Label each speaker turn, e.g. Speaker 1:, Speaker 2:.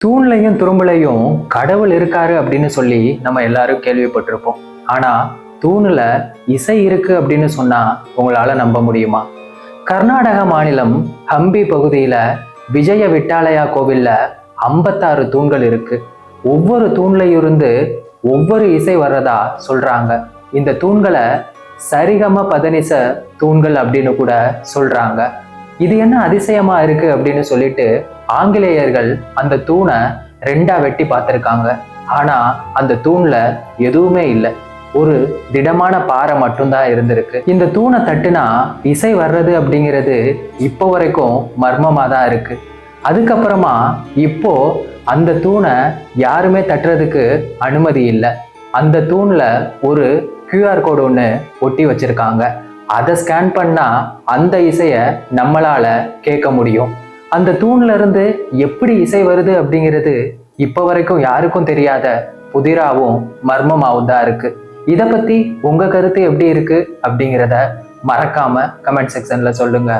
Speaker 1: தூண்லையும் துரும்புலையும் கடவுள் இருக்காரு அப்படின்னு சொல்லி நம்ம எல்லாரும் கேள்விப்பட்டிருப்போம். ஆனா தூணுல இசை இருக்கு அப்படின்னு சொன்னா உங்களால நம்ப முடியுமா? கர்நாடக மாநிலம் ஹம்பி பகுதியில விஜய விட்டாலயா கோவில்ல 56 தூண்கள் இருக்கு. ஒவ்வொரு தூண்லையும் இருந்து ஒவ்வொரு இசை வர்றதா சொல்றாங்க. இந்த தூண்களை சரிகம பதனிச தூண்கள் அப்படின்னு கூட சொல்றாங்க. இது என்ன அதிசயமா இருக்கு அப்படின்னு சொல்லிட்டு ஆங்கிலேயர்கள் அந்த தூணை ரெண்டா வெட்டி பார்த்திருக்காங்க. ஆனா அந்த தூண்ல எதுவுமே இல்லை, ஒரு திடமான பாறை மட்டும்தான் இருந்திருக்கு. இந்த தூணை தட்டுனா இசை வர்றது அப்படிங்கிறது இப்போ வரைக்கும் மர்மமா தான் இருக்கு. அதுக்கப்புறமா இப்போ அந்த தூணை யாருமே தட்டுறதுக்கு அனுமதி இல்லை. அந்த தூண்ல ஒரு கியூஆர் கோடு ஒன்று ஒட்டி வச்சிருக்காங்க. அதை ஸ்கேன் பண்ணா அந்த இசைய நம்மளால கேட்க முடியும். அந்த தூண்ல இருந்து எப்படி இசை வருது அப்படிங்கிறது இப்ப வரைக்கும் யாருக்கும் தெரியாத புதிராவும் மர்மமாவும் தான் இருக்கு. இதை பத்தி உங்க கருத்து எப்படி இருக்கு அப்படிங்கிறத மறக்காம கமெண்ட் செக்ஷன்ல சொல்லுங்க.